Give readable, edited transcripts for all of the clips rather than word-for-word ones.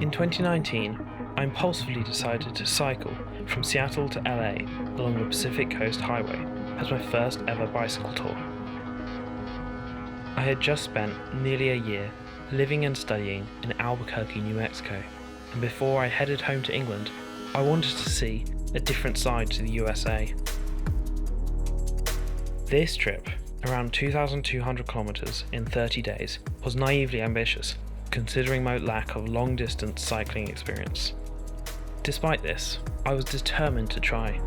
In 2019, I impulsively decided to cycle from Seattle to LA along the Pacific Coast Highway as my first ever bicycle tour. I had just spent nearly a year living and studying in Albuquerque, New Mexico, and before I headed home to England, I wanted to see a different side to the USA. This trip, around 2,200 kilometers in 30 days, was naively ambitious, considering my lack of long-distance cycling experience. Despite this, I was determined to try.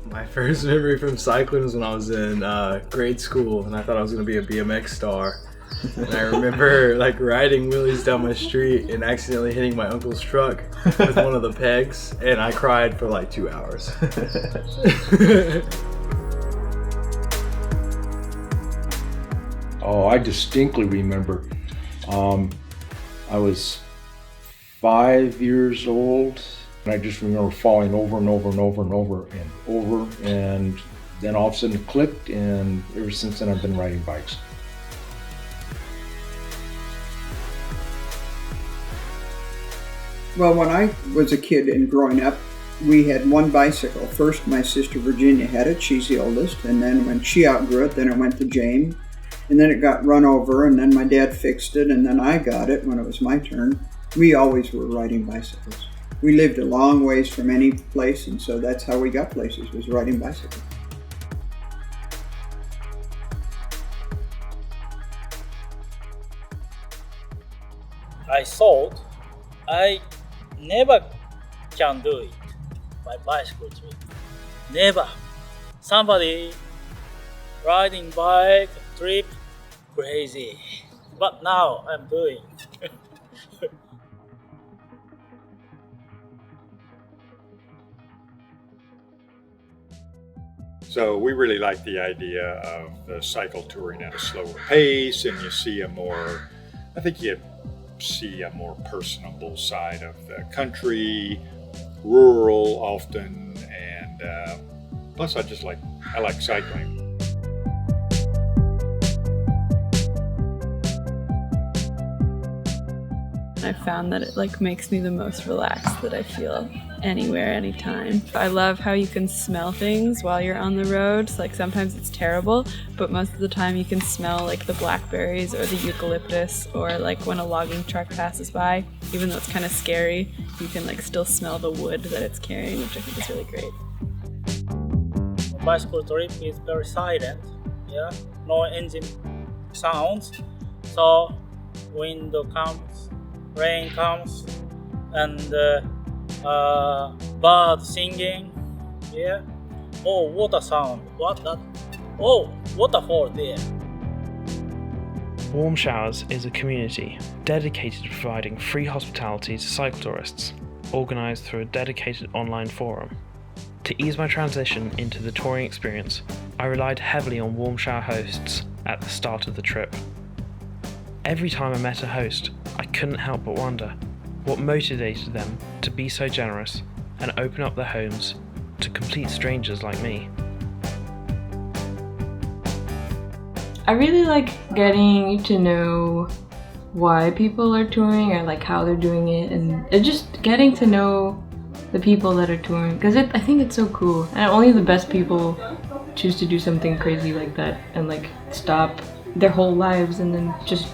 My first memory from cycling was when I was in grade school, and I thought I was going to be a BMX star. And I remember riding wheelies down my street and accidentally hitting my uncle's truck with one of the pegs, and I cried for 2 hours. Oh, I distinctly remember. I was 5 years old, and I just remember falling over and over and over and over and over, and then all of a sudden it clicked, and ever since then I've been riding bikes. Well, when I was a kid and growing up, we had one bicycle. First, my sister Virginia had it. She's the oldest. And then when she outgrew it, then it went to Jane. And then it got run over, and then my dad fixed it, and then I got it when it was my turn. We always were riding bicycles. We lived a long ways from any place, and so that's how we got places, was riding bicycles. I thought I never can do it by bicycle trip. Never. Somebody riding bike trip, crazy. But now I'm doing. So we really like the idea of the cycle touring at a slower pace, and you see a more personable side of the country, rural often, and plus I like cycling. I found that it makes me the most relaxed that I feel anywhere, anytime. I love how you can smell things while you're on the road. So, sometimes it's terrible, but most of the time you can smell the blackberries or the eucalyptus, or when a logging truck passes by, even though it's kind of scary, you can still smell the wood that it's carrying, which I think is really great. Bicycle trip is very silent, no engine sounds. So wind comes, rain comes, and bird singing, Oh, water sound, what that? Oh, waterfall there. Warmshowers is a community dedicated to providing free hospitality to cycle tourists, organised through a dedicated online forum. To ease my transition into the touring experience, I relied heavily on Warmshower hosts at the start of the trip. Every time I met a host, I couldn't help but wonder what motivated them to be so generous and open up their homes to complete strangers like me. I really like getting to know why people are touring, or how they're doing it, and just getting to know the people that are touring, because I think it's so cool, and only the best people choose to do something crazy like that and stop their whole lives and then just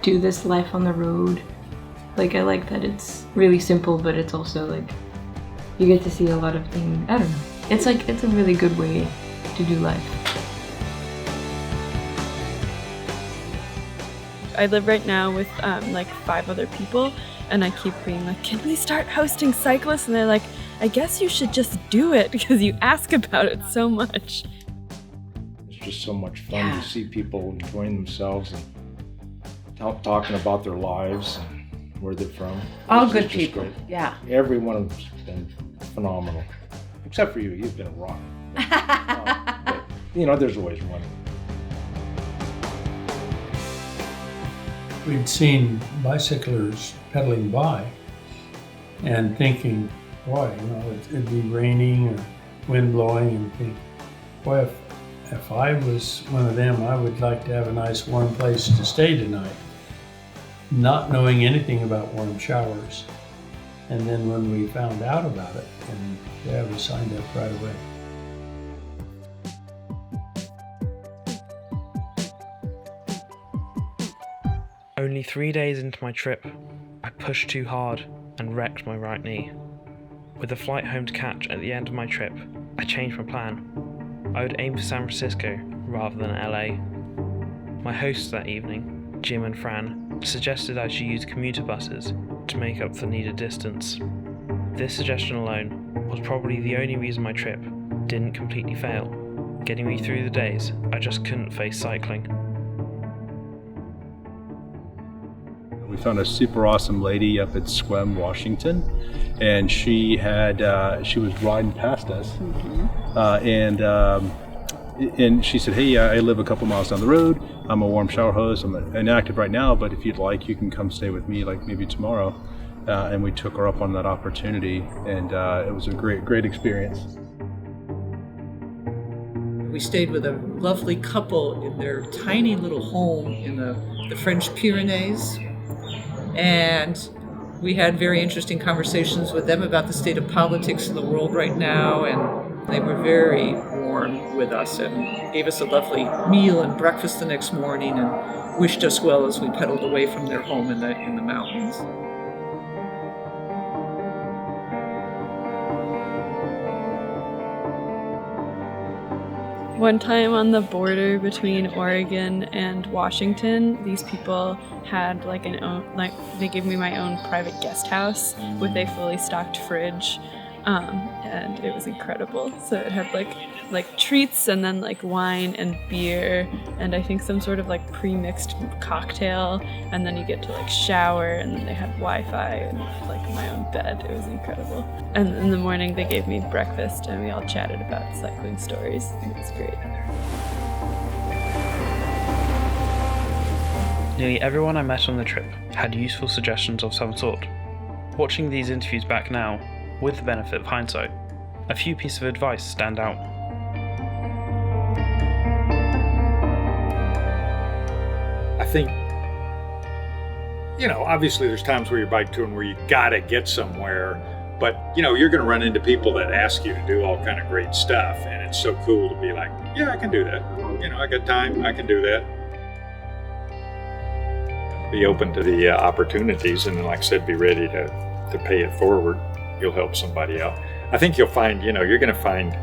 do this life on the road. I like that it's really simple, but it's also you get to see a lot of things. I don't know. It's it's a really good way to do life. I live right now with 5 other people, and I keep being can we start hosting cyclists? And they're I guess you should just do it because you ask about it so much. It's just so much fun to see people enjoying themselves and talking about their lives and where they're from. All good people. Great. Yeah. Every one of them's been phenomenal. Except for you. You've been a rock. But, there's always one. We'd seen bicyclers pedaling by and thinking, boy, it'd be raining or wind blowing, and think, boy, if I was one of them, I would like to have a nice warm place to stay tonight. Not knowing anything about warm showers. And then when we found out about it, and yeah, we signed up right away. Only 3 days into my trip, I pushed too hard and wrecked my right knee. With a flight home to catch at the end of my trip, I changed my plan. I would aim for San Francisco rather than LA. My hosts that evening, Jim and Fran, suggested I should use commuter buses to make up for needed distance. This suggestion alone was probably the only reason my trip didn't completely fail, getting me through the days I just couldn't face cycling. We found a super awesome lady up at Sequim, Washington, and she was riding past us, and she said, "Hey, I live a couple miles down the road. I'm a warm shower host. I'm inactive right now, but if you'd like, you can come stay with me, like maybe tomorrow." And we took her up on that opportunity, and it was a great experience. We stayed with a lovely couple in their tiny little home in the French Pyrenees. And we had very interesting conversations with them about the state of politics in the world right now, and they were very warm with us and gave us a lovely meal and breakfast the next morning and wished us well as we pedaled away from their home in the mountains. One time on the border between Oregon and Washington, these people had they gave me my own private guest house with a fully stocked fridge, and it was incredible. So it had like treats and then like wine and beer and I think some sort of like pre-mixed cocktail, and then you get to like shower, and then they had Wi-Fi and like my own bed. It was incredible. And in the morning they gave me breakfast and we all chatted about cycling stories. It was great. Nearly everyone I met on the trip had useful suggestions of some sort. Watching these interviews back now, with the benefit of hindsight, a few pieces of advice stand out. I think, obviously there's times where you're bike touring where you gotta get somewhere, but you're gonna run into people that ask you to do all kind of great stuff, and it's so cool to be like, yeah, I can do that. I got time, I can do that. Be open to the opportunities, and then, like I said, be ready to pay it forward. You'll help somebody out. I think you'll find, you're gonna find,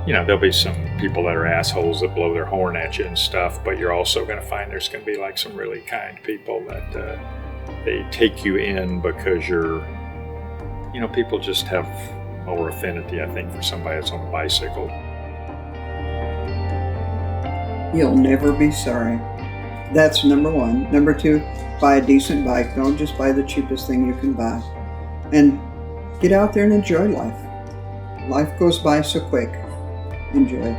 there'll be some people that are assholes that blow their horn at you and stuff, but you're also going to find there's going to be like some really kind people that they take you in because you're, people just have more affinity, I think, for somebody that's on a bicycle. You'll never be sorry. That's number one. Number two, buy a decent bike. Don't just buy the cheapest thing you can buy. And get out there and enjoy life. Life goes by so quick. Enjoy.